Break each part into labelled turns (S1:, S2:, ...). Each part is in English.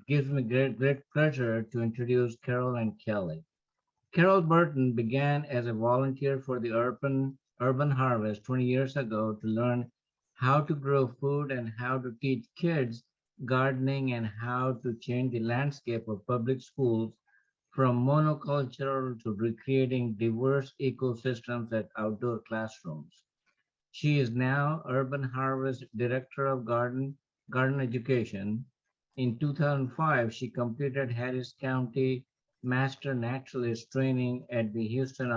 S1: It gives me great pleasure to introduce Carol and Kelly. Carol Burton began as a volunteer for the Urban Harvest 20 years ago to learn how to grow food and how to teach kids gardening and how to change the landscape of public schools from monocultural to recreating diverse ecosystems at outdoor classrooms. She is now Urban Harvest Director of Garden Education. In 2005, she completed Harris County Master Naturalist training at the Houston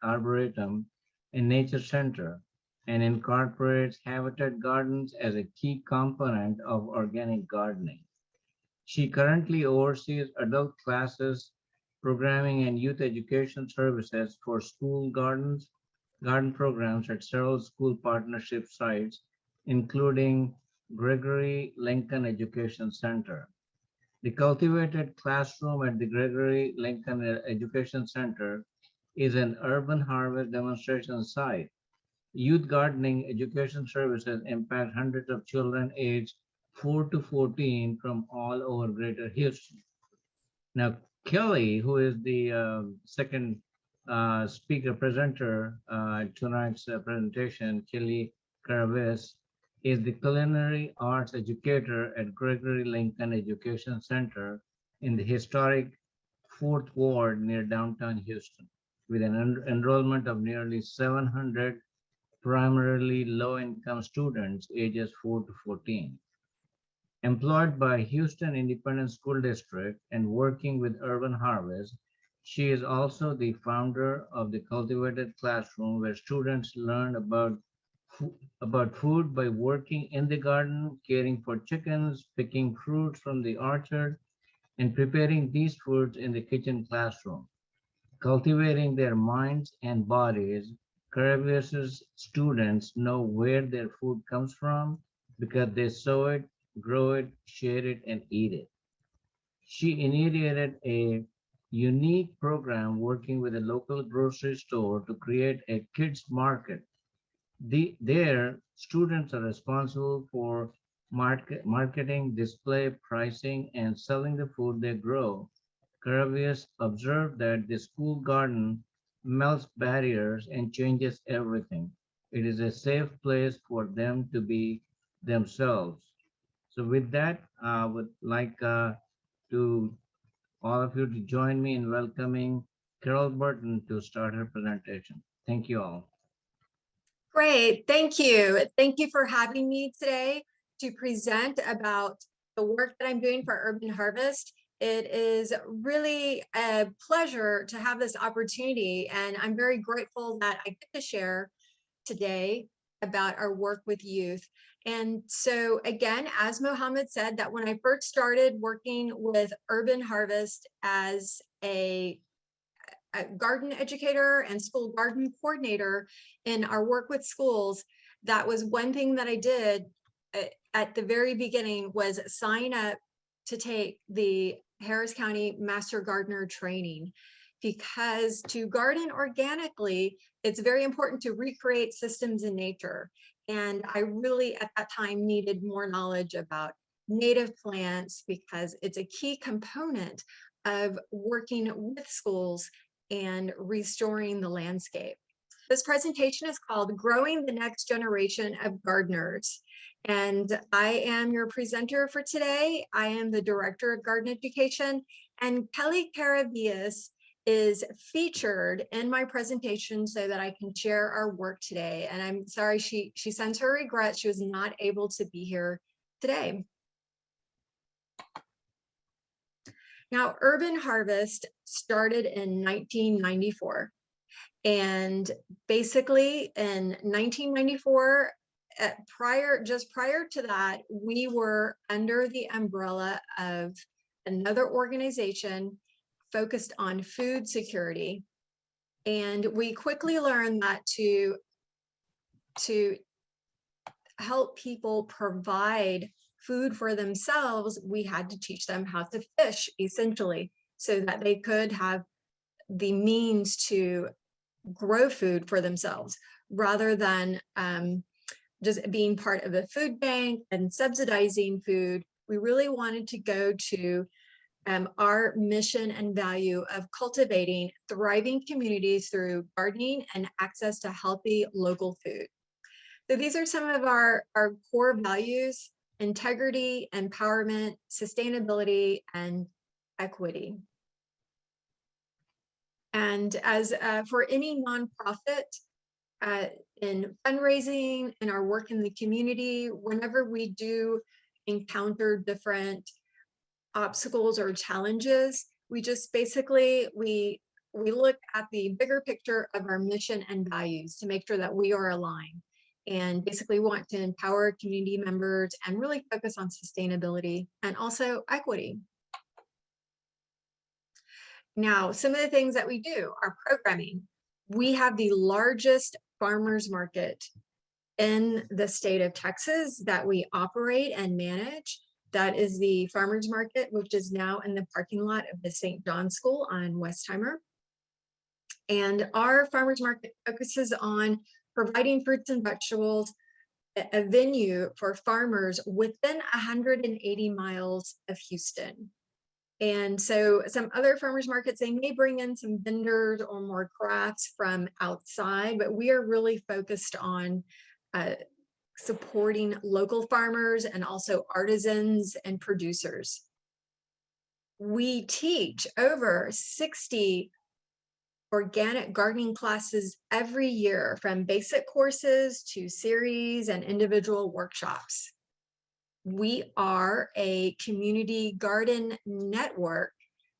S1: Arboretum and Nature Center and incorporates habitat gardens as a key component of organic gardening. She currently oversees adult classes, programming, and youth education services for garden programs at several school partnership sites, including Gregory Lincoln Education Center. The Cultivated Classroom at the Gregory Lincoln Education Center is an urban harvest demonstration site. Youth gardening education services impact hundreds of children aged 4 to 14 from all over Greater Houston. Now, Kelly, who is the second speaker presenter tonight's presentation, Kelly Caraves, is the culinary arts educator at Gregory Lincoln Education Center in the historic Fourth Ward near downtown Houston, with an enrollment of nearly 700 primarily low-income students ages 4 to 14. Employed by Houston Independent School District and working with Urban Harvest, she is also the founder of the Cultivated Classroom, where students learn about food by working in the garden, caring for chickens, picking fruits from the orchard, and preparing these foods in the kitchen classroom. Cultivating their minds and bodies, Carabias's students know where their food comes from because they sow it, grow it, share it, and eat it. She initiated a unique program working with a local grocery store to create a kids market. Their students are responsible for marketing, display, pricing, and selling the food they grow. Carabias observed that the school garden melts barriers and changes everything. It is a safe place for them to be themselves. So with that, I would like to all of you to join me in welcoming Carol Burton to start her presentation. Thank you all.
S2: Great, thank you. Thank you for having me today to present about the work that I'm doing for Urban Harvest. It is really a pleasure to have this opportunity, and I'm very grateful that I get to share today about our work with youth. And so again, as Mohammed said, that when I first started working with Urban Harvest as a garden educator and school garden coordinator in our work with schools, that was one thing that I did at the very beginning, was sign up to take the Harris County Master Gardener training, because to garden organically, it's very important to recreate systems in nature. And I really at that time needed more knowledge about native plants, because it's a key component of working with schools and restoring the landscape. This presentation is called Growing the Next Generation of Gardeners. And I am your presenter for today. I am the Director of Garden Education, and Kelly Carabias is featured in my presentation so that I can share our work today. And I'm sorry, she sends her regrets. She was not able to be here today. Now, Urban Harvest started in 1994. And basically in 1994, just prior to that, we were under the umbrella of another organization focused on food security. And we quickly learned that to help people provide food for themselves, we had to teach them how to fish, essentially, so that they could have the means to grow food for themselves, rather than just being part of a food bank and subsidizing food. we really wanted to go to our mission and value of cultivating thriving communities through gardening and access to healthy local food. So these are some of our core values: integrity, empowerment, sustainability, and equity. And as for any nonprofit, in fundraising, in our work in the community, whenever we do encounter different obstacles or challenges, we just basically, we look at the bigger picture of our mission and values to make sure that we are aligned, and basically want to empower community members and really focus on sustainability and also equity. Now, some of the things that we do are programming. We have the largest farmers market in the state of Texas that we operate and manage. That is the farmers market, which is now in the parking lot of the St. John School on Westheimer. And our farmers market focuses on providing fruits and vegetables, a venue for farmers within 180 miles of Houston. And so some other farmers markets, they may bring in some vendors or more crafts from outside, but we are really focused on supporting local farmers and also artisans and producers. We teach over 60 organic gardening classes every year, from basic courses to series and individual workshops. We are a community garden network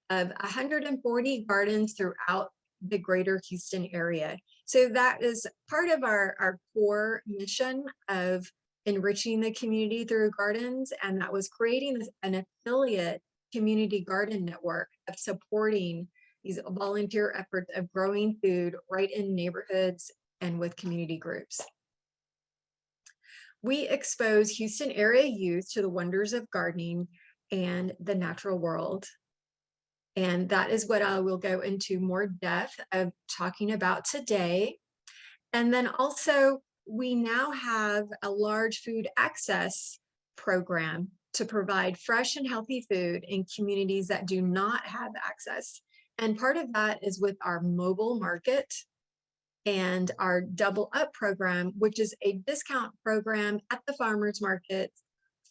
S2: of 140 gardens throughout the greater Houston area. So that is part of our core mission of enriching the community through gardens. And that was creating an affiliate community garden network of supporting these volunteer efforts of growing food right in neighborhoods and with community groups. We expose Houston area youth to the wonders of gardening and the natural world. And that is what I will go into more depth of talking about today. And then also, we now have a large food access program to provide fresh and healthy food in communities that do not have access. And part of that is with our mobile market and our Double Up program, which is a discount program at the farmers market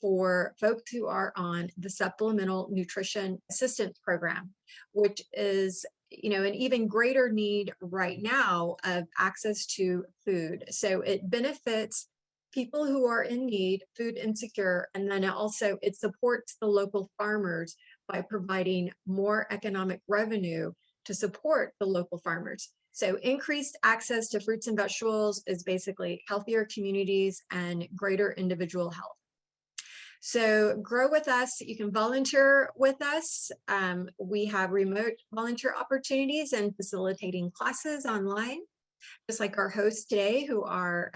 S2: for folks who are on the supplemental nutrition assistance program, which is, you know, an even greater need right now of access to food. So it benefits people who are in need, food insecure, and then also it supports the local farmers by providing more economic revenue to support the local farmers. So increased access to fruits and vegetables is basically healthier communities and greater individual health. So grow with us. You can volunteer with us. We have remote volunteer opportunities and facilitating classes online, just like our hosts today, who are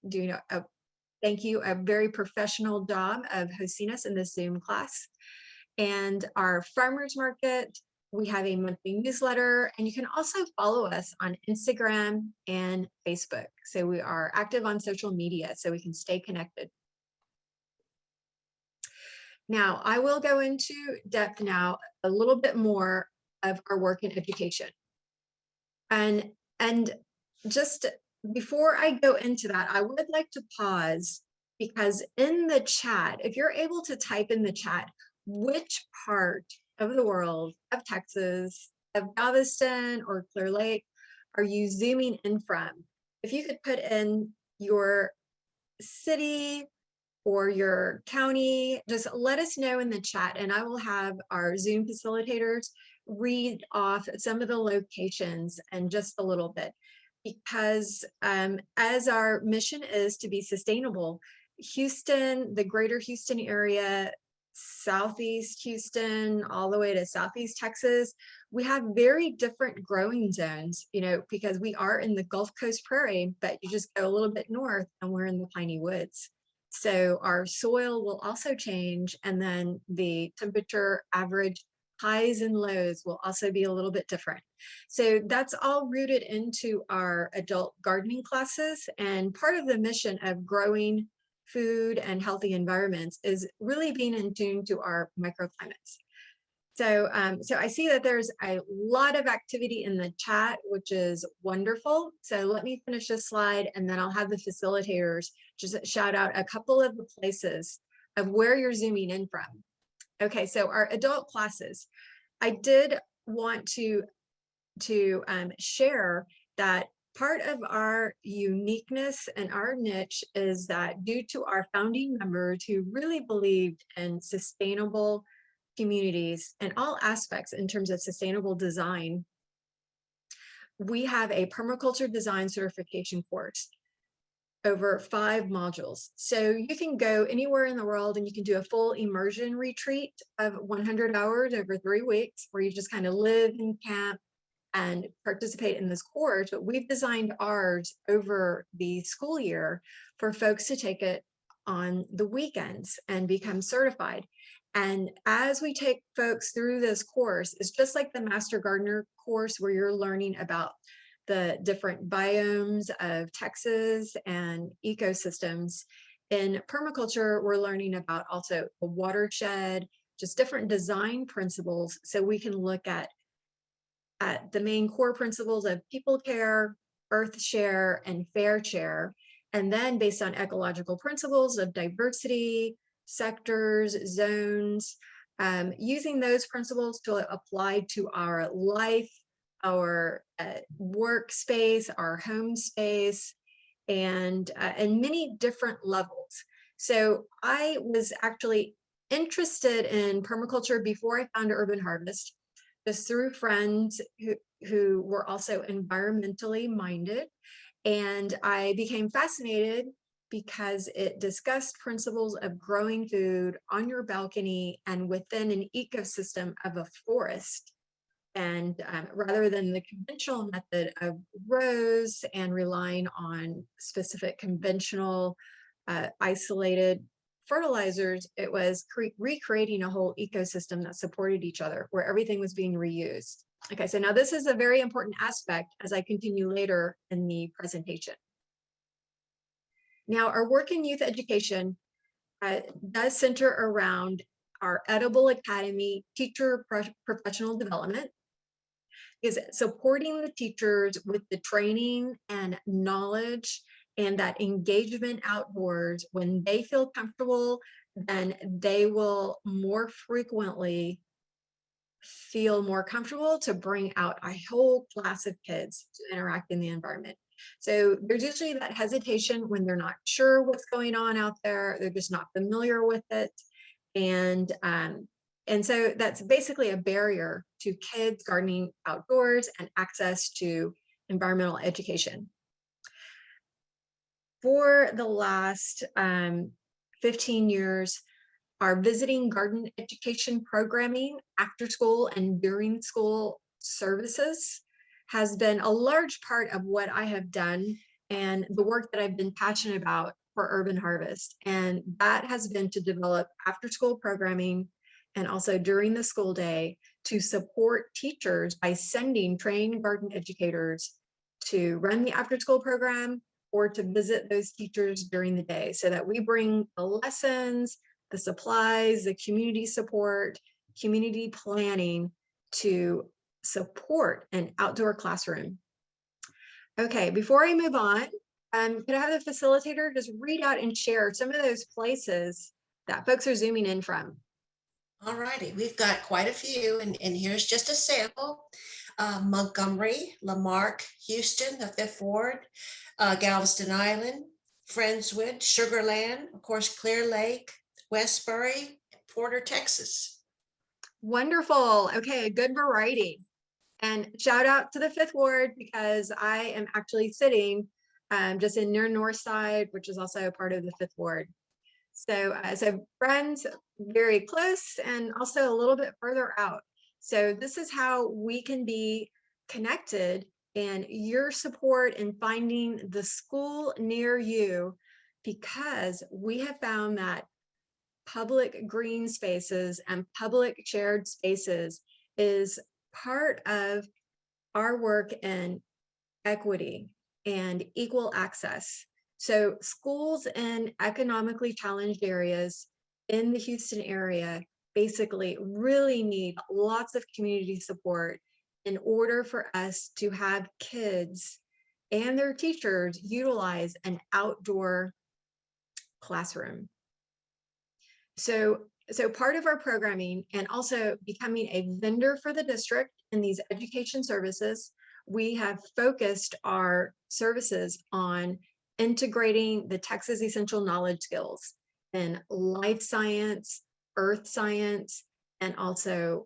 S2: doing a very professional job of hosting us in this Zoom class. And our farmers market, we have a monthly newsletter, and you can also follow us on Instagram and Facebook. So we are active on social media so we can stay connected. Now, I will go into depth now a little bit more of our work in education. And just before I go into that, I would like to pause, because in the chat, if you're able to type in the chat, which part of the world of Texas, of Galveston or Clear Lake are you zooming in from? If you could put in your city or your county, just let us know in the chat, and I will have our Zoom facilitators read off some of the locations in just a little bit, because as our mission is to be sustainable, Houston, the greater Houston area, Southeast Houston, all the way to Southeast Texas, we have very different growing zones, you know, because we are in the Gulf Coast Prairie, but you just go a little bit north and we're in the piney woods. So our soil will also change, and then the temperature average highs and lows will also be a little bit different. So that's all rooted into our adult gardening classes, and part of the mission of growing food and healthy environments is really being in tune to our microclimates. So, so I see that there's a lot of activity in the chat, which is wonderful. So let me finish this slide and then I'll have the facilitators just shout out a couple of the places of where you're zooming in from. Okay, so our adult classes. I did want to share that part of our uniqueness and our niche is that due to our founding members who really believed in sustainable communities and all aspects in terms of sustainable design, we have a permaculture design certification course over 5 modules. So you can go anywhere in the world and you can do a full immersion retreat of 100 hours over 3 weeks, where you just kind of live in camp and participate in this course. But we've designed ours over the school year for folks to take it on the weekends and become certified. And as we take folks through this course, it's just like the Master Gardener course, where you're learning about the different biomes of Texas and ecosystems. In permaculture, we're learning about also the watershed, just different design principles, so we can look at the main core principles of people care, earth share, and fair share. And then based on ecological principles of diversity, sectors, zones, using those principles to apply to our life, our workspace, our home space, and many different levels. So I was actually interested in permaculture before I found Urban Harvest, just through friends who were also environmentally minded. And I became fascinated because it discussed principles of growing food on your balcony and within an ecosystem of a forest. And rather than the conventional method of rows and relying on specific conventional isolated fertilizers, it was recreating a whole ecosystem that supported each other, where everything was being reused. Okay, so now this is a very important aspect as I continue later in the presentation. Now, our work in youth education does center around our Edible Academy teacher professional development, is supporting the teachers with the training and knowledge and that engagement outdoors. When they feel comfortable, then they will more frequently feel more comfortable to bring out a whole class of kids to interact in the environment. So there's usually that hesitation when they're not sure what's going on out there. They're just not familiar with it. And so that's basically a barrier to kids gardening outdoors and access to environmental education. For the last 15 years, our visiting garden education programming, after school and during school services, has been a large part of what I have done and the work that I've been passionate about for Urban Harvest. And that has been to develop after school programming and also during the school day to support teachers by sending trained garden educators to run the after school program or to visit those teachers during the day, so that we bring the lessons, the supplies, the community support, community planning to support an outdoor classroom. Okay, before I move on, could I have the facilitator just read out and share some of those places that folks are zooming in from?
S3: All righty, we've got quite a few, and here's just a sample. Montgomery, Lamarck, Houston, the Fifth Ward, Galveston Island, Friendswood, Sugarland, of course, Clear Lake, Westbury, Porter, Texas.
S2: Wonderful. Okay, a good variety. And shout out to the Fifth Ward, because I am actually sitting just in near North Side, which is also a part of the Fifth Ward. So, so friends, very close and also a little bit further out. So this is how we can be connected, and your support in finding the school near you, because we have found that public green spaces and public shared spaces is part of our work in equity and equal access So schools in economically challenged areas in the Houston area basically really need lots of community support in order for us to have kids and their teachers utilize an outdoor classroom. So part of our programming and also becoming a vendor for the district in these education services, we have focused our services on integrating the Texas Essential Knowledge skills in life science, earth science, and also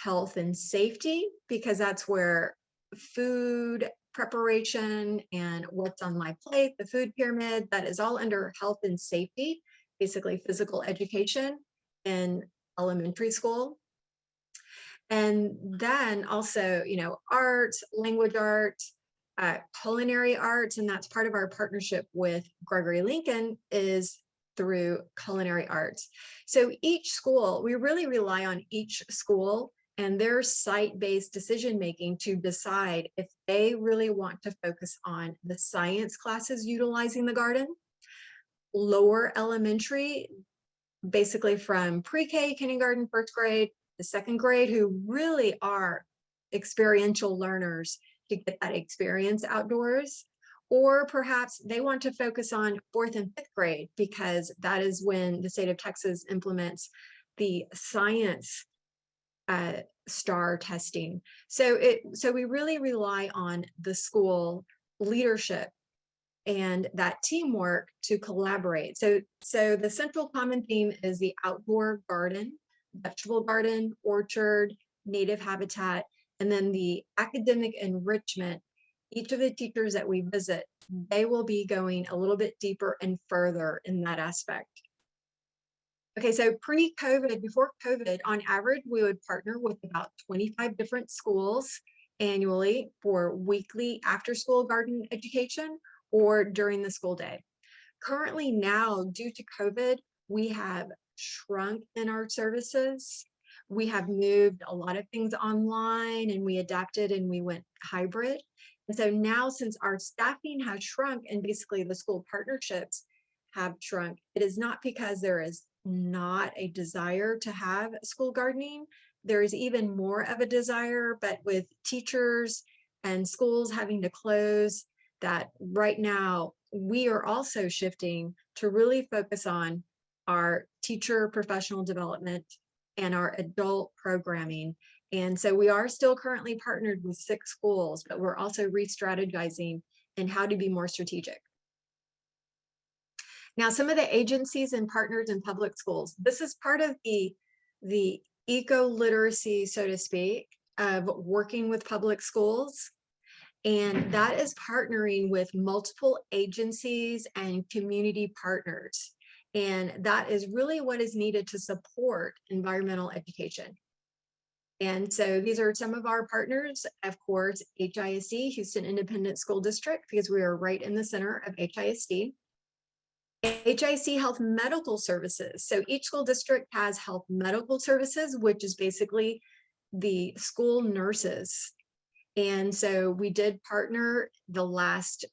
S2: health and safety, because that's where food preparation and what's on my plate, the food pyramid, that is all under health and safety, basically physical education in elementary school. And then also, arts, language arts, culinary arts, and that's part of our partnership with Gregory Lincoln is through culinary arts. So each school, we really rely on each school and their site-based decision-making to decide if they really want to focus on the science classes utilizing the garden, lower elementary, basically from pre-K, kindergarten, first grade, the second grade, who really are experiential learners to get that experience outdoors. Or perhaps they want to focus on fourth and fifth grade, because that is when the state of Texas implements the science STAR testing. So we really rely on the school leadership and that teamwork to collaborate. So the central common theme is the outdoor garden, vegetable garden, orchard, native habitat, and then the academic enrichment. Each of the teachers that we visit, they will be going a little bit deeper and further in that aspect. Okay, so pre-COVID, before COVID, on average, we would partner with about 25 different schools annually for weekly after-school garden education or during the school day. Currently now, due to COVID, we have shrunk in our services. We have moved a lot of things online and we adapted and we went hybrid. And so now, since our staffing has shrunk and basically the school partnerships have shrunk, it is not because there is not a desire to have school gardening. There is even more of a desire, but with teachers and schools having to close, that right now we are also shifting to really focus on our teacher professional development and our adult programming. And so we are still currently partnered with 6 schools, but we're also re-strategizing in how to be more strategic. Now, some of the agencies and partners in public schools, this is part of the eco-literacy, so to speak, of working with public schools. And that is partnering with multiple agencies and community partners. And that is really what is needed to support environmental education. And so these are some of our partners, of course, HISD, Houston Independent School District, because we are right in the center of HISD. HISD Health Medical Services. So each school district has health medical services, which is basically the school nurses. And so we did partner the last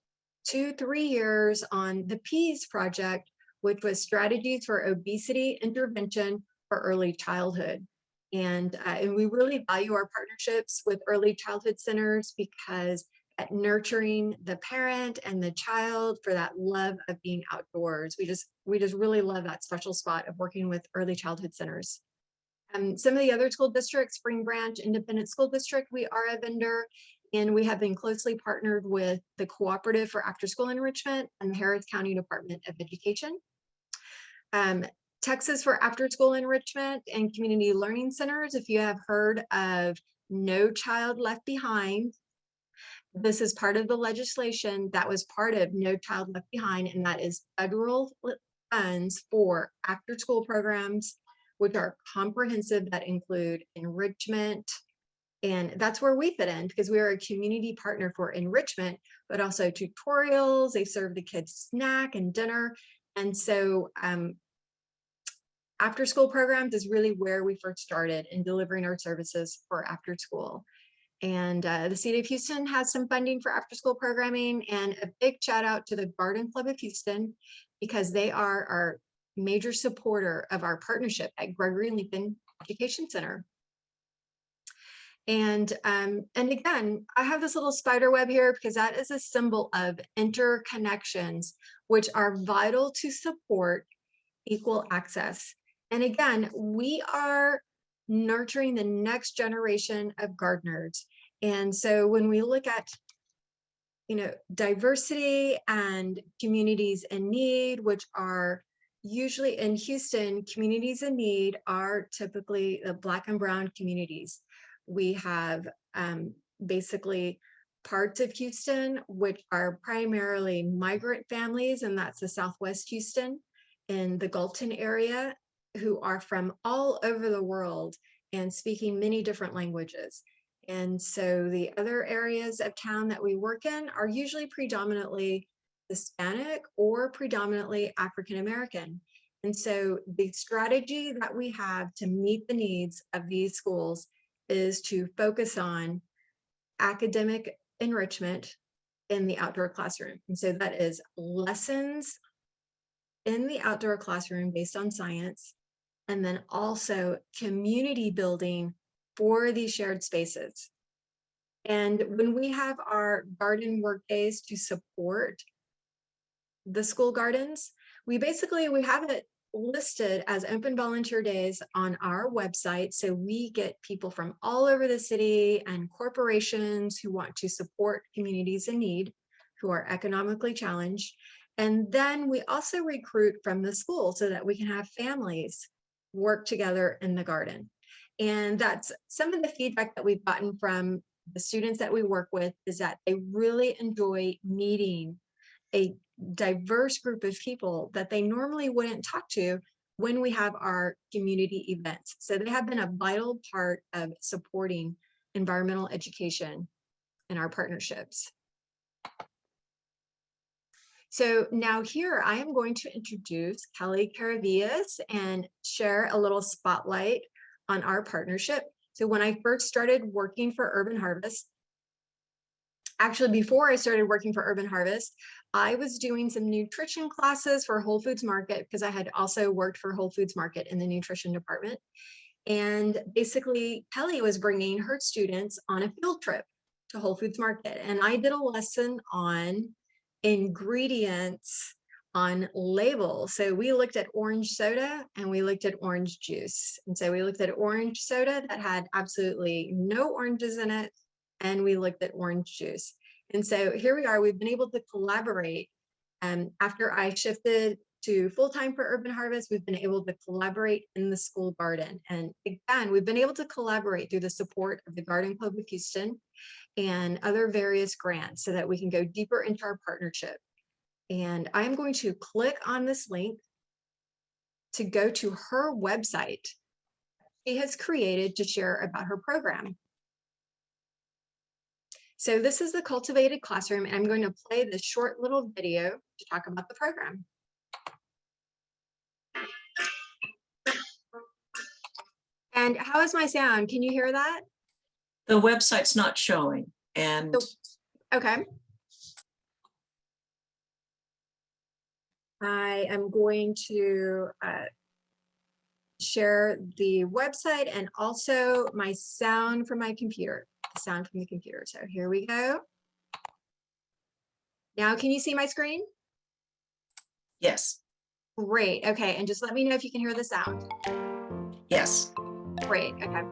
S2: 2-3 years on the PEAS project, which was strategies for obesity intervention for early childhood. And we really value our partnerships with early childhood centers because at nurturing the parent and the child for that love of being outdoors. We just really love that special spot of working with early childhood centers. Some of the other school districts, Spring Branch Independent School District, we are a vendor, and we have been closely partnered with the Cooperative for After School Enrichment and the Harris County Department of Education. Texas for After School Enrichment and Community Learning Centers, if you have heard of No Child Left Behind, this is part of the legislation that was part of No Child Left Behind, and that is federal funds for after school programs, which are comprehensive, that include enrichment. And that's where we fit in because we are a community partner for enrichment, but also tutorials. They serve the kids snack and dinner. And so after school programs is really where we first started in delivering our services for after school. And the city of Houston has some funding for after school programming, and a big shout out to the Garden Club of Houston, because they are our major supporter of our partnership at Gregory Lincoln Education Center. And again, I have this little spider web here because that is a symbol of interconnections, which are vital to support equal access. And again, we are nurturing the next generation of gardeners. And so when we look at, diversity and communities in need, which are usually in Houston, communities in need are typically the Black and Brown communities. We have basically parts of Houston, which are primarily migrant families, and that's the Southwest Houston in the Galveston area, who are from all over the world and speaking many different languages. And so the other areas of town that we work in are usually predominantly Hispanic or predominantly African American. And so the strategy that we have to meet the needs of these schools is to focus on academic enrichment in the outdoor classroom. And so that is lessons in the outdoor classroom based on science, and then also community building for these shared spaces. And when we have our garden work days to support the school gardens, we have it listed as open volunteer days on our website. So we get people from all over the city and corporations who want to support communities in need, who are economically challenged. And then we also recruit from the school so that we can have families work together in the garden. And that's some of the feedback that we've gotten from the students that we work with, is that they really enjoy meeting a diverse group of people that they normally wouldn't talk to when we have our community events. So they have been a vital part of supporting environmental education in our partnerships. So now here I am going to introduce Kelly Caravillas and share a little spotlight on our partnership. So when I first started working for Urban Harvest, actually before I started working for Urban Harvest, I was doing some nutrition classes for Whole Foods Market, because I had also worked for Whole Foods Market in the nutrition department. And basically Kelly was bringing her students on a field trip to Whole Foods Market. And I did a lesson on ingredients on labels. So we looked at orange soda and we looked at orange juice. And so we looked at orange soda that had absolutely no oranges in it, and we looked at orange juice. And so here we are, we've been able to collaborate. After I shifted to full-time for Urban Harvest, we've been able to collaborate in the school garden. And again, we've been able to collaborate through the support of the Garden Club of Houston and other various grants so that we can go deeper into our partnership. And I'm going to click on this link to go to her website she has created to share about her program. So this is the Cultivated Classroom, and I'm going to play this short little video to talk about the program. And how is my sound? Can you hear that?
S4: The website's not showing, and
S2: Okay. I am going to share the website and also my sound from my computer, the sound from the computer. So here we go. Now, can you see my screen?
S4: yes,
S2: Great. Okay. And just let me know if you can hear the sound.
S4: yes.
S2: Great. Okay.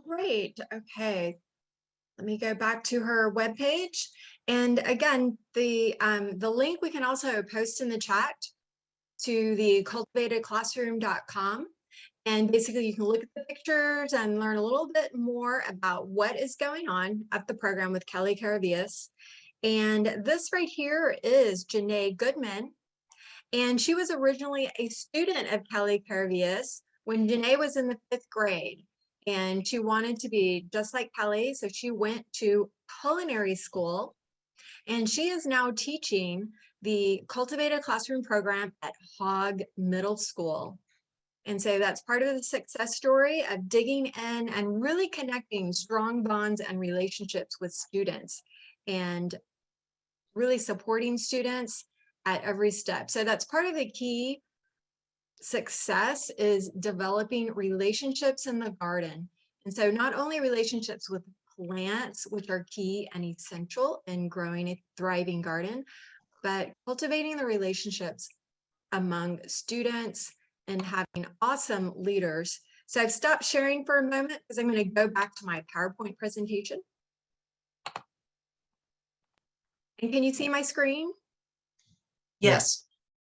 S2: Great. Okay. Let me go back to her webpage. And again, the link we can also post in the chat to the cultivatedclassroom.com. And basically you can look at the pictures and learn a little bit more about what is going on at the program with Kelly Caravias. And this right here is Janae Goodman. And she was originally a student of Kelly Caravias when Janae was in the 5th grade. And she wanted to be just like Kelly. So she went to culinary school. And she is now teaching the Cultivated Classroom program at Hogg Middle School. And so that's part of the success story of digging in and really connecting strong bonds and relationships with students and really supporting students at every step. So that's part of the key success is developing relationships in the garden. And so not only relationships with plants, which are key and essential in growing a thriving garden, but cultivating the relationships among students and having awesome leaders. So I've stopped sharing for a moment because I'm going to go back to my PowerPoint presentation. And can you see my screen?
S4: Yes.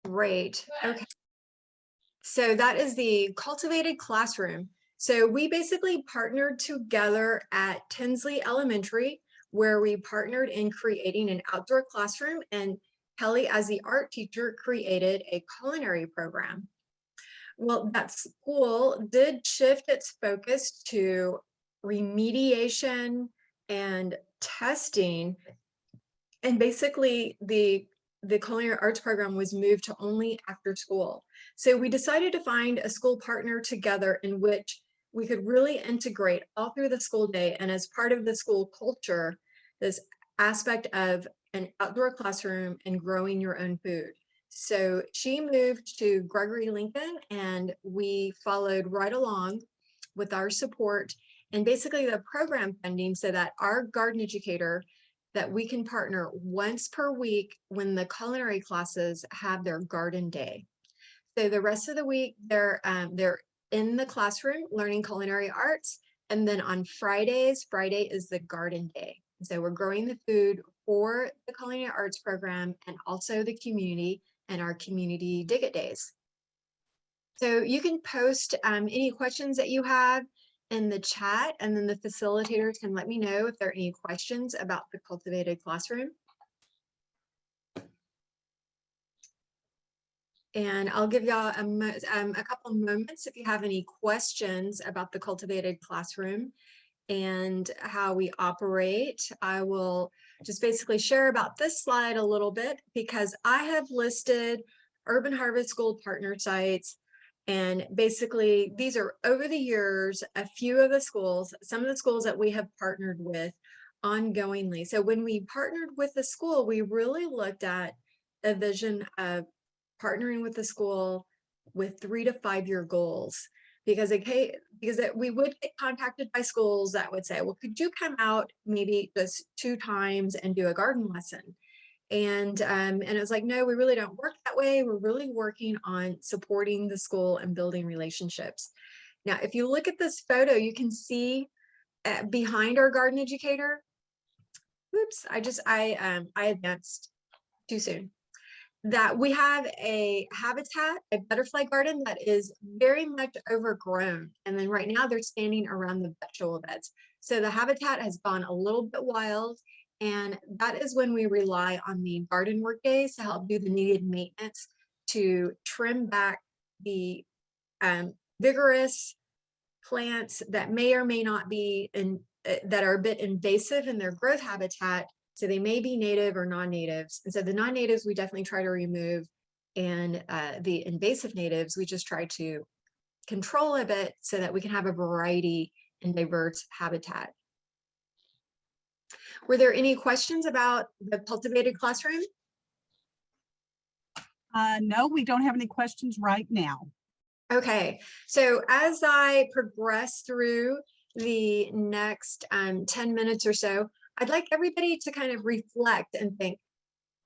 S2: Great. Okay. So that is the Cultivated Classroom. So we basically partnered together at Tinsley Elementary, where we partnered in creating an outdoor classroom, and Kelly, as the art teacher, created a culinary program. Well, that school did shift its focus to remediation and testing. And basically the culinary arts program was moved to only after school. So we decided to find a school partner together in which we could really integrate all through the school day. And as part of the school culture, this aspect of an outdoor classroom and growing your own food. So she moved to Gregory Lincoln and we followed right along with our support and basically the program funding so that our garden educator that we can partner once per week when the culinary classes have their garden day. So the rest of the week, they're in the classroom learning culinary arts. And then on Fridays, Friday is the garden day. So we're growing the food for the culinary arts program and also the community and our community dig it days. So you can post any questions that you have in the chat, and then the facilitators can let me know if there are any questions about the Cultivated Classroom. And I'll give y'all a couple moments if you have any questions about the Cultivated Classroom and how we operate. I will just basically share about this slide a little bit because I have listed Urban Harvest School partner sites. And basically, these are over the years, a few of the schools, some of the schools that we have partnered with ongoingly. So when we partnered with the school, we really looked at a vision of partnering with the school with 3 to 5 year goals. Because we would get contacted by schools that would say, well, could you come out maybe just 2 times and do a garden lesson? And it was like, no, we really don't work that way. We're really working on supporting the school and building relationships. Now, if you look at this photo, you can see behind our garden educator. Oops, I advanced too soon. That we have a habitat, a butterfly garden that is very much overgrown. And then right now they're standing around the vegetable beds. So the habitat has gone a little bit wild. And that is when we rely on the garden work days to help do the needed maintenance to trim back the vigorous plants that may or may not be that are a bit invasive in their growth habitat. So they may be native or non-natives. And so the non-natives we definitely try to remove, and the invasive natives we just try to control a bit so that we can have a variety and diverse habitat. Were there any questions about the Cultivated Classroom?
S5: No, we don't have any questions right now.
S2: Okay, so as I progress through the next 10 minutes or so, I'd like everybody to kind of reflect and think,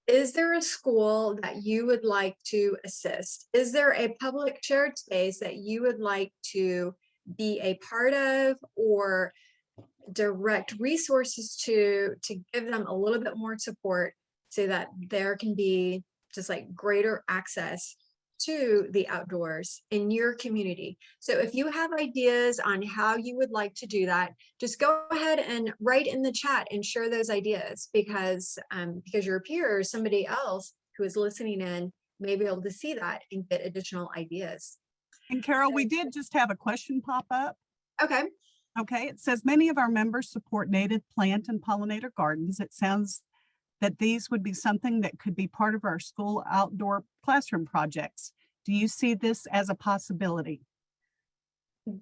S2: is there a school that you would like to assist? Is there a public shared space that you would like to be a part of or direct resources to give them a little bit more support so that there can be just like greater access to the outdoors in your community. So if you have ideas on how you would like to do that, just go ahead and write in the chat and share those ideas, because your peers, somebody else who is listening in, may be able to see that and get additional ideas.
S5: And Carol, we did just have a question pop up.
S2: Okay.
S5: Okay, it says many of our members support native plant and pollinator gardens. It sounds that these would be something that could be part of our school outdoor classroom projects. Do you see this as a possibility?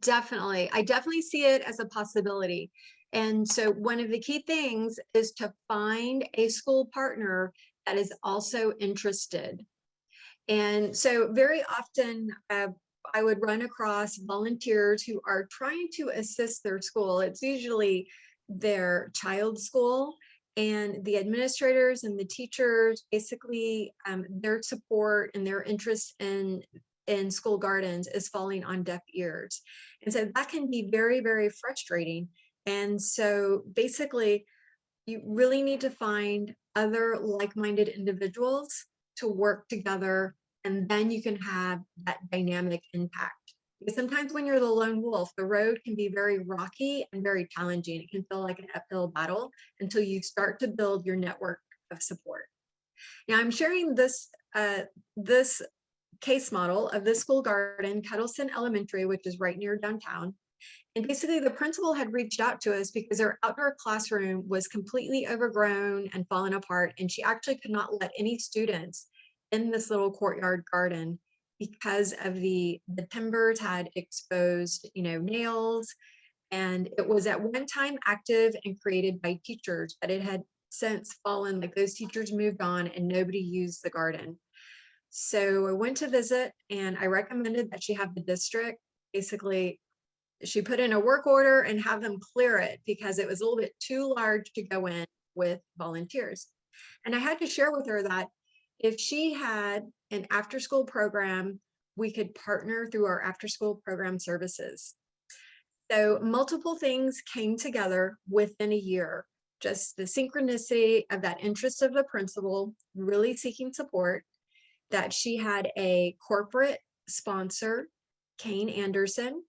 S2: Definitely. I definitely see it as a possibility. And so one of the key things is to find a school partner that is also interested. And so very often I would run across volunteers who are trying to assist their school. It's usually their child's school, and the administrators and the teachers, basically their support and their interest in school gardens is falling on deaf ears. And so that can be very, very frustrating. And so basically you really need to find other like-minded individuals to work together, and then you can have that dynamic impact. Because sometimes when you're the lone wolf, the road can be very rocky and very challenging. It can feel like an uphill battle until you start to build your network of support. Now I'm sharing this case model of this school garden, Kettleston Elementary, which is right near downtown. And basically the principal had reached out to us because their outdoor classroom was completely overgrown and fallen apart. And she actually could not let any students in this little courtyard garden because of the timbers had exposed, nails. And it was at one time active and created by teachers, but it had since fallen, like those teachers moved on and nobody used the garden. So I went to visit and I recommended that she have the district, basically she put in a work order and have them clear it because it was a little bit too large to go in with volunteers. And I had to share with her that if she had an after-school program, we could partner through our after-school program services. So multiple things came together within a year. Just the synchronicity of that interest of the principal, really seeking support, that she had a corporate sponsor, Kane Anderson,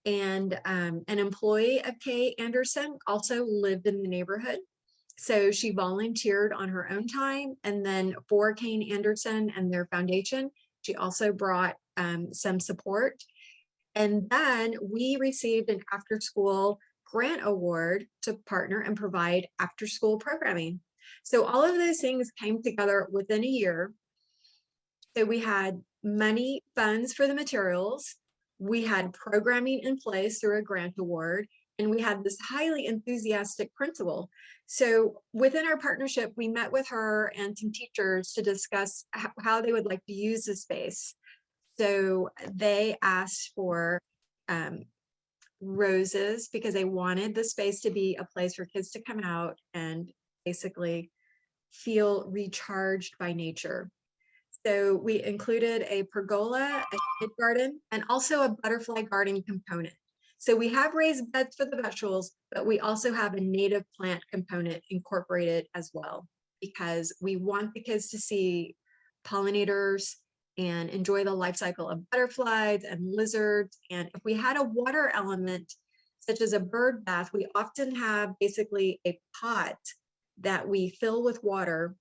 S2: and an employee of Kay Anderson also lived in the neighborhood. So she volunteered on her own time. And then for Kane Anderson and their foundation, she also brought some support. And then we received an after-school grant award to partner and provide after-school programming. So all of those things came together within a year. So we had money, funds for the materials, we had programming in place through a grant award, and we had this highly enthusiastic principal. So within our partnership, we met with her and some teachers to discuss how they would like to use the space. So they asked for roses because they wanted the space to be a place for kids to come out and basically feel recharged by nature. So we included a pergola, a shade garden, and also a butterfly garden component. So we have raised beds for the vegetables, but we also have a native plant component incorporated as well, because we want the kids to see pollinators and enjoy the life cycle of butterflies and lizards. And if we had a water element, such as a bird bath, we often have basically a pot that we fill with water.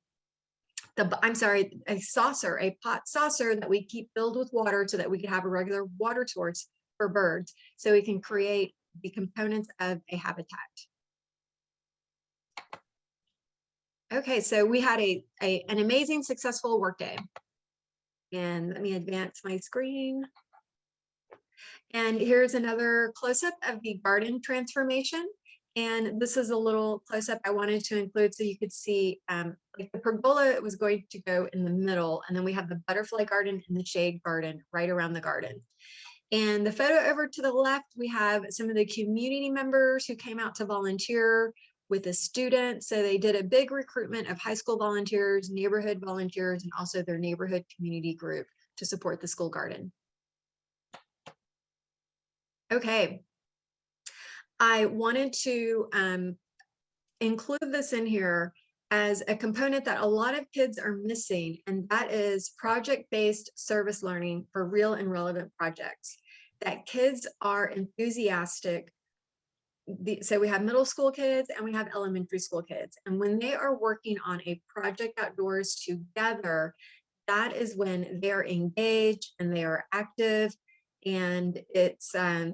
S2: A saucer, a pot saucer that we keep filled with water so that we can have a regular water source for birds, so we can create the components of a habitat. Okay, so we had an amazing, successful workday. And let me advance my screen. And here's another close-up of the garden transformation. And this is a little close-up I wanted to include so you could see like the pergola was going to go in the middle, and then we have the butterfly garden and the shade garden right around the garden. And the photo over to the left, we have some of the community members who came out to volunteer with the students. So they did a big recruitment of high school volunteers, neighborhood volunteers, and also their neighborhood community group to support the school garden. Okay. I wanted to include this in here as a component that a lot of kids are missing, and that is project-based service learning for real and relevant projects. That kids are enthusiastic. So we have middle school kids and we have elementary school kids. And when they are working on a project outdoors together, that is when they're engaged and they are active. And it's, a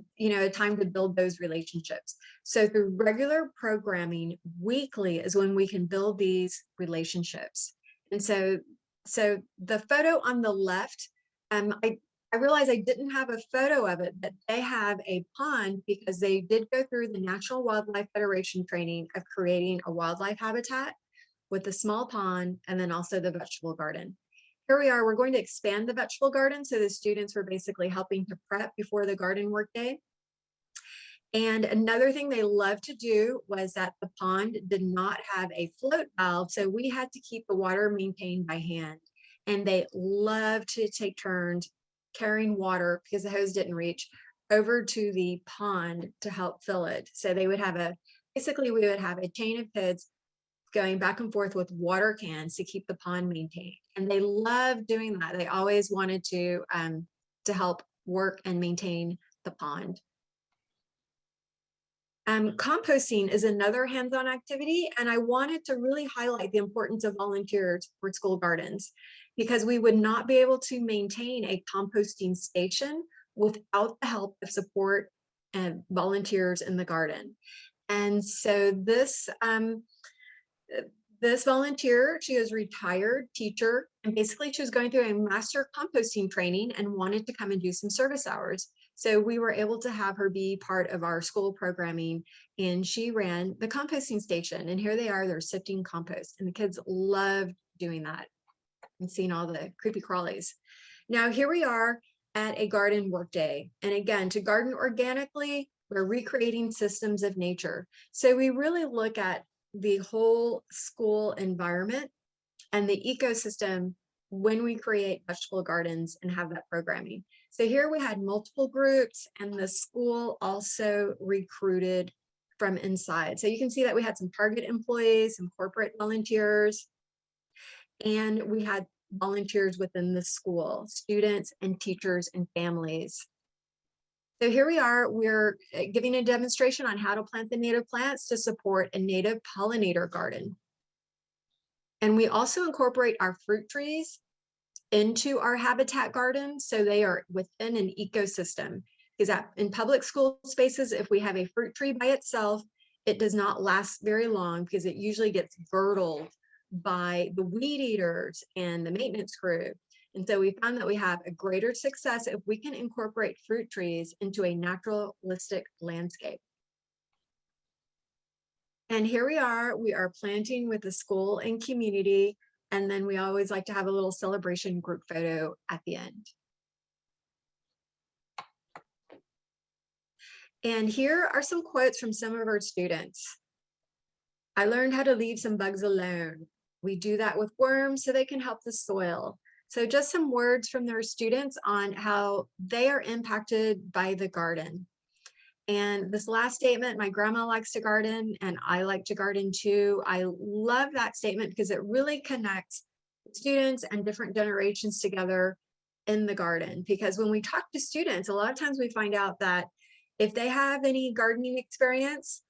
S2: time to build those relationships. So through regular programming weekly is when we can build these relationships. And so the photo on the left, I realized I didn't have a photo of it, but they have a pond because they did go through the National Wildlife Federation training of creating a wildlife habitat with a small pond and then also the vegetable garden. Here we are, we're going to expand the vegetable garden. So the students were basically helping to prep before the garden workday. And another thing they loved to do was that the pond did not have a float valve. So we had to keep the water maintained by hand. And they loved to take turns carrying water because the hose didn't reach over to the pond to help fill it. So they would have basically we would have a chain of kids going back and forth with water cans to keep the pond maintained. And they loved doing that. They always wanted to help work and maintain the pond. Composting is another hands-on activity, and I wanted to really highlight the importance of volunteers for school gardens because we would not be able to maintain a composting station without the help of support and volunteers in the garden. And so this volunteer, she is a retired teacher, and basically she was going through a master composting training and wanted to come and do some service hours. So we were able to have her be part of our school programming, and she ran the composting station. And here they are, they're sifting compost, and the kids loved doing that and seeing all the creepy crawlies. Now here we are at a garden workday. And again, to garden organically, we're recreating systems of nature. So we really look at the whole school environment and the ecosystem when we create vegetable gardens and have that programming. So here we had multiple groups, and the school also recruited from inside. So you can see that we had some Target employees, some corporate volunteers, and we had volunteers within the school, students and teachers and families. So here we are, we're giving a demonstration on how to plant the native plants to support a native pollinator garden. And we also incorporate our fruit trees into our habitat garden, so they are within an ecosystem. Because in public school spaces, if we have a fruit tree by itself, it does not last very long because it usually gets girdled by the weed eaters and the maintenance crew. And so we found that we have a greater success if we can incorporate fruit trees into a naturalistic landscape. And here we are planting with the school and community. And then we always like to have a little celebration group photo at the end. And here are some quotes from some of our students. I learned how to leave some bugs alone. We do that with worms so they can help the soil. So just some words from their students on how they are impacted by the garden. And this last statement, my grandma likes to garden and I like to garden too. I love that statement because it really connects students and different generations together in the garden. Because when we talk to students, a lot of times we find out that if they have any gardening experience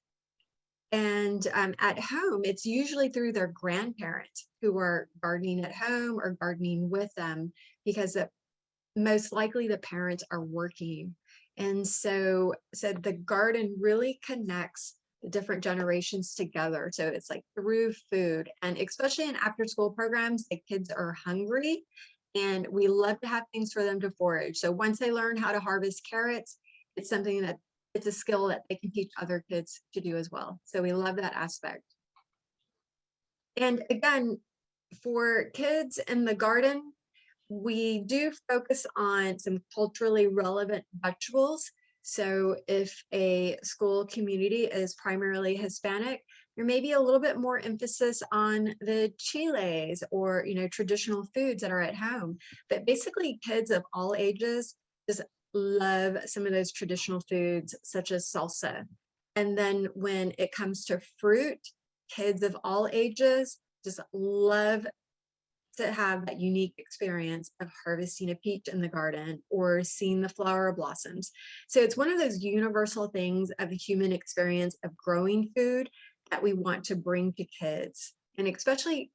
S2: and at home, it's usually through their grandparents who are gardening at home or gardening with them, because most likely the parents are working. And so the garden really connects the different generations together. So it's like through food, and especially in after school programs, the kids are hungry and we love to have things for them to forage. So once they learn how to harvest carrots, it's something that it's a skill that they can teach other kids to do as well. So we love that aspect. And again, for kids in the garden, we do focus on some culturally relevant vegetables. So if a school community is primarily Hispanic, there may be a little bit more emphasis on the chiles or, traditional foods that are at home. But basically kids of all ages just love some of those traditional foods such as salsa. And then when it comes to fruit, kids of all ages just love to have that unique experience of harvesting a peach in the garden or seeing the flower blossoms. So it's one of those universal things of the human experience of growing food that we want to bring to kids, and especially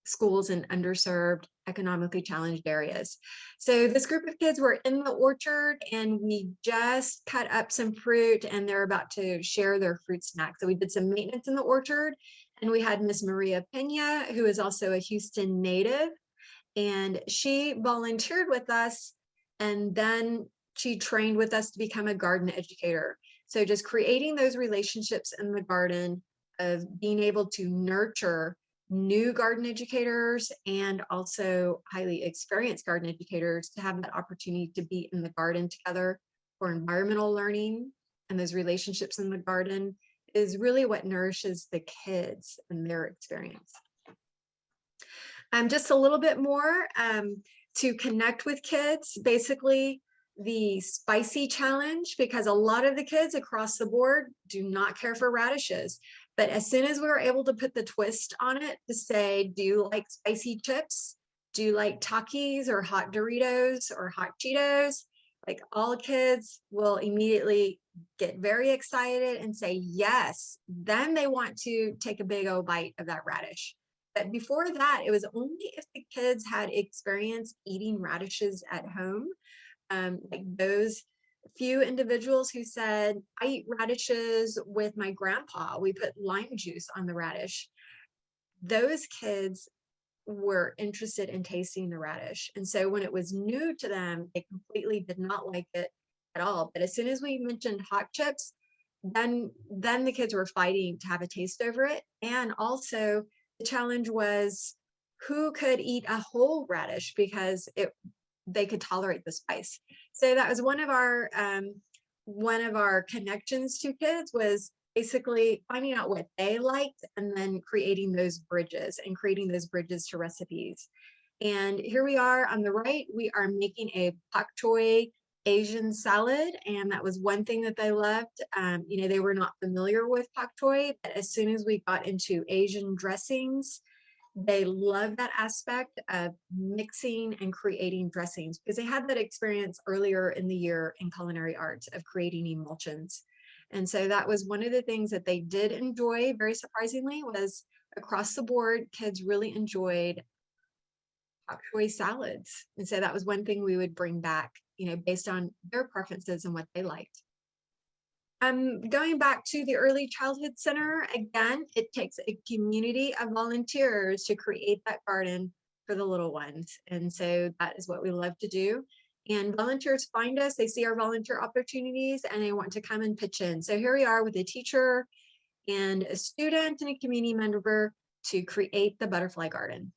S2: schools in underserved, economically challenged areas. So this group of kids were in the orchard and we just cut up some fruit and they're about to share their fruit snack. So we did some maintenance in the orchard, and we had Miss Maria Pena, who is also a Houston native, and she volunteered with us, and then she trained with us to become a garden educator. So just creating those relationships in the garden of being able to nurture new garden educators and also highly experienced garden educators to have that opportunity to be in the garden together for environmental learning, and those relationships in the garden is really what nourishes the kids and their experience. Just a little bit more to connect with kids, basically the spicy challenge, because a lot of the kids across the board do not care for radishes. But as soon as we were able to put the twist on it to say, do you like spicy chips? Do you like Takis or hot Doritos or hot Cheetos? Like, all kids will immediately get very excited and say yes. Then they want to take a big old bite of that radish. But before that, it was only if the kids had experience eating radishes at home. Like those few individuals who said, I eat radishes with my grandpa. We put lime juice on the radish. Those kids were interested in tasting the radish. And so when it was new to them, they completely did not like it at all. But as soon as we mentioned hot chips, then the kids were fighting to have a taste over it. And also the challenge was who could eat a whole radish because they could tolerate the spice. So that was one of our connections to kids, was basically finding out what they liked and then creating those bridges to recipes. And here we are on the right, we are making a pak choi Asian salad. And that was one thing that they loved. They were not familiar with pak choi, but as soon as we got into Asian dressings, they love that aspect of mixing and creating dressings, because they had that experience earlier in the year in culinary arts of creating emulsions. And so that was one of the things that they did enjoy, very surprisingly, was across the board, kids really enjoyed pak choi salads. And so that was one thing we would bring back, based on their preferences and what they liked. Going back to the Early Childhood Center, again, it takes a community of volunteers to create that garden for the little ones. And so that is what we love to do. And volunteers find us, they see our volunteer opportunities, and they want to come and pitch in. So here we are with a teacher and a student and a community member to create the butterfly garden.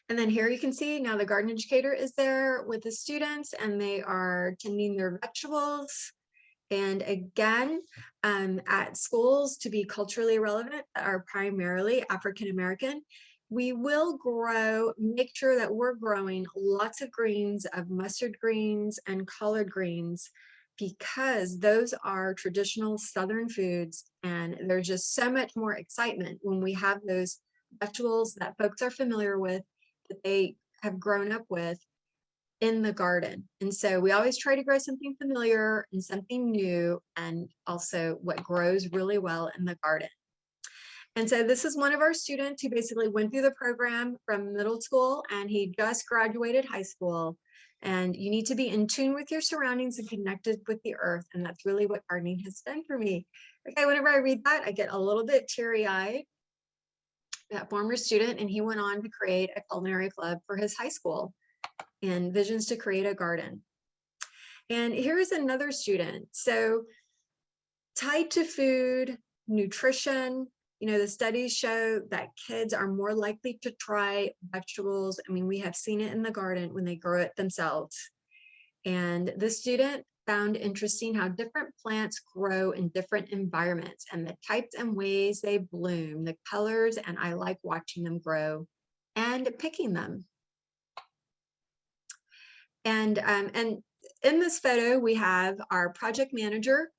S2: And then here you can see now the garden educator is there with the students, and they are tending their vegetables. And again, at schools, to be culturally relevant, that are primarily African-American, we will make sure that we're growing lots of greens, of mustard greens and collard greens, because those are traditional Southern foods. And there's just so much more excitement when we have those vegetables that folks are familiar with, that they have grown up with in the garden. And so we always try to grow something familiar and something new, and also what grows really well in the garden. And so this is one of our students who basically went through the program from middle school, and he just graduated high school. And you need to be in tune with your surroundings and connected with the earth. And that's really what gardening has done for me. Okay, whenever I read that, I get a little bit teary-eyed. That former student, and he went on to create a culinary club for his high school and visions to create a garden. And here's another student. So tied to food, nutrition, the studies show that kids are more likely to try vegetables. I mean, we have seen it in the garden when they grow it themselves. And the student found interesting how different plants grow in different environments and the types and ways they bloom, the colors, and I like watching them grow and picking them. And in this photo, we have our project manager,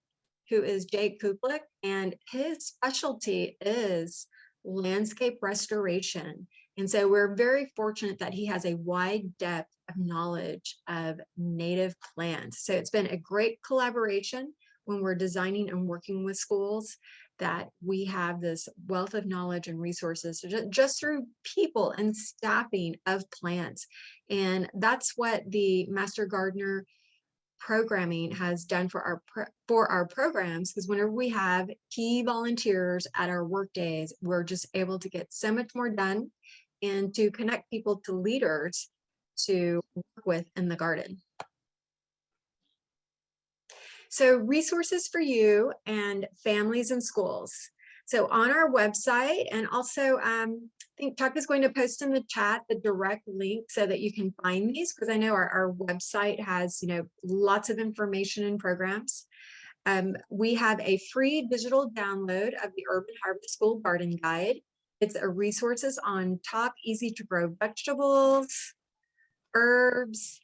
S2: who is Jake Kuplik, and his specialty is landscape restoration. And so we're very fortunate that he has a wide depth of knowledge of native plants. So it's been a great collaboration when we're designing and working with schools, that we have this wealth of knowledge and resources just through people and staffing of plants. And that's what the Master Gardener programming has done for our programs, because whenever we have key volunteers at our work days, we're just able to get so much more done and to connect people to leaders to work with in the garden. So resources for you and families and schools. So on our website, and also I think Chuck is going to post in the chat the direct link so that you can find these, because I know our website has, lots of information and programs. We have a free digital download of the Urban Harvest School Garden Guide. It's a resources on top easy to grow vegetables, herbs,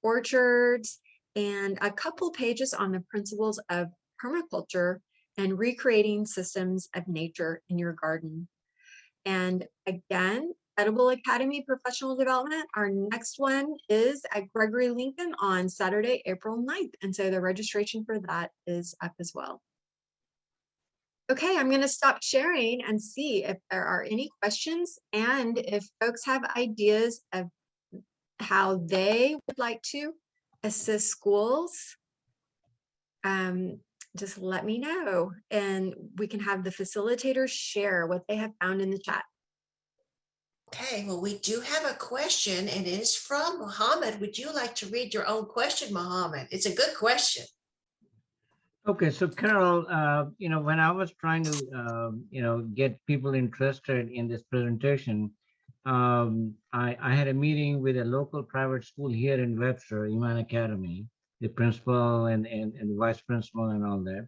S2: orchards, and a couple pages on the principles of permaculture and recreating systems of nature in your garden. And again, Edible Academy Professional Development, our next one is at Gregory Lincoln on Saturday, April 9th. And so the registration for that is up as well. Okay, I'm going to stop sharing and see if there are any questions, and if folks have ideas of how they would like to assist schools, just let me know, and we can have the facilitators share what they have found in the chat.
S3: Okay, well, we do have a question, and it is from Mohammed. Would you like to read your own question, Mohammed? It's a good question.
S1: Okay, so Carol, when I was trying to, get people interested in this presentation, I had a meeting with a local private school here in Webster, Iman Academy, the principal and vice principal and all that.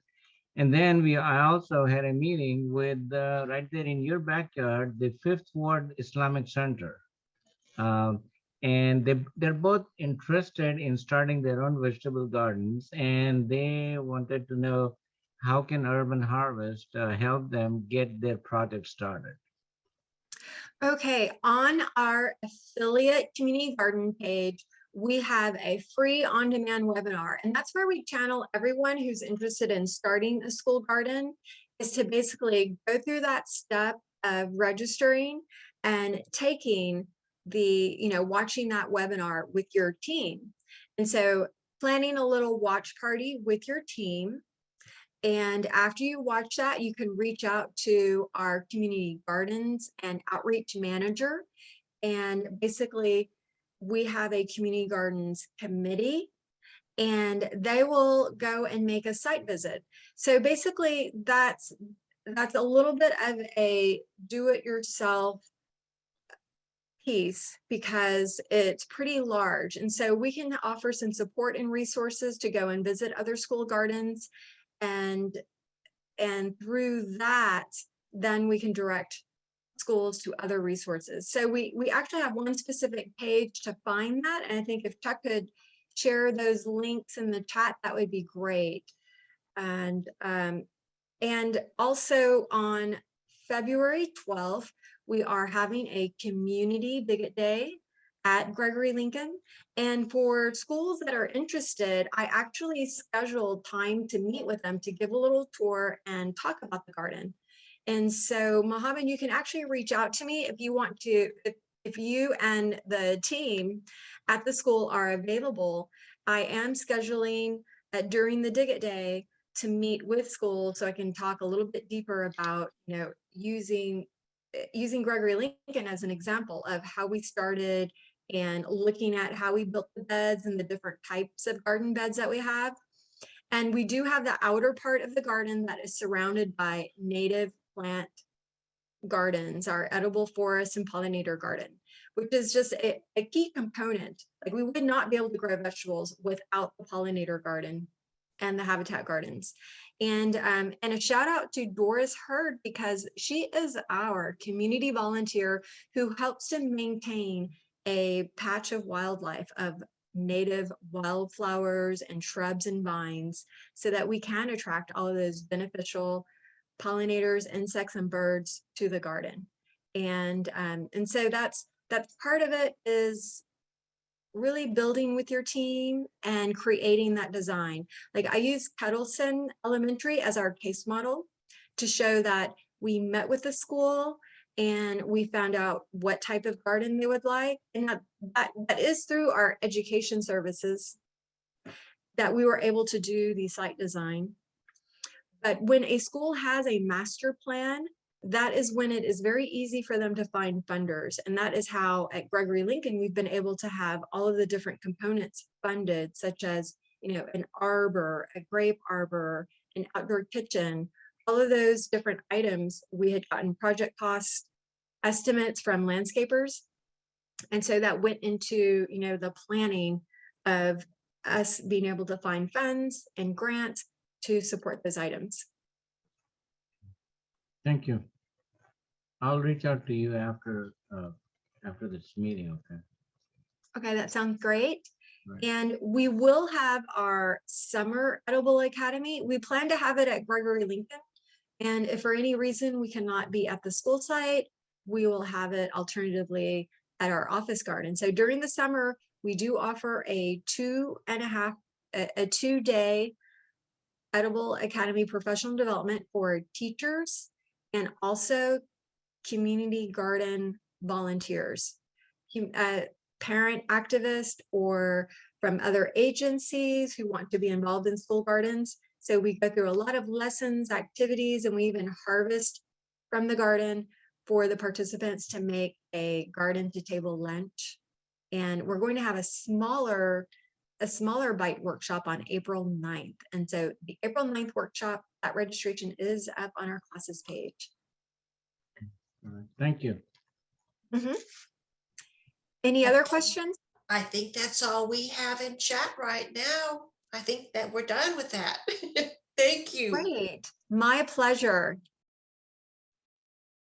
S1: And then I also had a meeting with right there in your backyard, the Fifth Ward Islamic Center. And they're both interested in starting their own vegetable gardens, and they wanted to know how can Urban Harvest help them get their project started.
S2: Okay, on our affiliate community garden page, we have a free on-demand webinar, and that's where we channel everyone who's interested in starting a school garden, is to basically go through that step of registering and taking the, watching that webinar with your team. And so planning a little watch party with your team. And after you watch that, you can reach out to our community gardens and outreach manager. And basically, we have a community gardens committee, and they will go and make a site visit. So basically, that's a little bit of a do-it-yourself piece, because it's pretty large. And so we can offer some support and resources to go and visit other school gardens, and through that, then we can direct schools to other resources. So we actually have one specific page to find that. And I think if Chuck could share those links in the chat, that would be great. And also on February 12th, we are having a community bigot day at Gregory Lincoln. And for schools that are interested, I actually scheduled time to meet with them to give a little tour and talk about the garden. And so, Mohammed, you can actually reach out to me if you want to, if you and the team at the school are available. I am scheduling during the Dig It Day to meet with schools so I can talk a little bit deeper about, using Gregory Lincoln as an example of how we started, and looking at how we built the beds and the different types of garden beds that we have. And we do have the outer part of the garden that is surrounded by native plant gardens, our edible forest and pollinator garden, which is just a key component. Like, we would not be able to grow vegetables without the pollinator garden and the habitat gardens. And a shout out to Doris Hurd, because she is our community volunteer who helps to maintain a patch of wildlife of native wildflowers and shrubs and vines so that we can attract all of those beneficial pollinators, insects, and birds to the garden. And so that's part of it, is really building with your team and creating that design. Like I use Kettleson Elementary as our case model to show that we met with the school and we found out what type of garden they would like. And that is through our education services that we were able to do the site design. But when a school has a master plan, that is when it is very easy for them to find funders. And that is how at Gregory Lincoln, we've been able to have all of the different components funded, such as, you know, an arbor, a grape arbor, an outdoor kitchen, all of those different items. We had gotten project cost estimates from landscapers. And so that went into, you know, the planning of us being able to find funds and grants to support those items.
S1: Thank you. I'll reach out to you after this meeting, okay?
S2: Okay, that sounds great.
S1: Right.
S2: And we will have our summer edible academy. We plan to have it at Gregory Lincoln. And if for any reason we cannot be at the school site, we will have it alternatively at our office garden. So during the summer, we do offer a 2-day edible academy professional development for teachers and also community garden volunteers, parent activists, or from other agencies who want to be involved in school gardens. So we go through a lot of lessons, activities, and we even harvest from the garden for the participants to make a garden to table lunch. And we're going to have a smaller bite workshop on April 9th. And so the April 9th workshop, that registration is up on our classes page.
S1: All right. Thank you.
S2: Any other questions?
S3: I think that's all we have in chat right now. I think that we're done with that. Thank you.
S2: Great. My pleasure.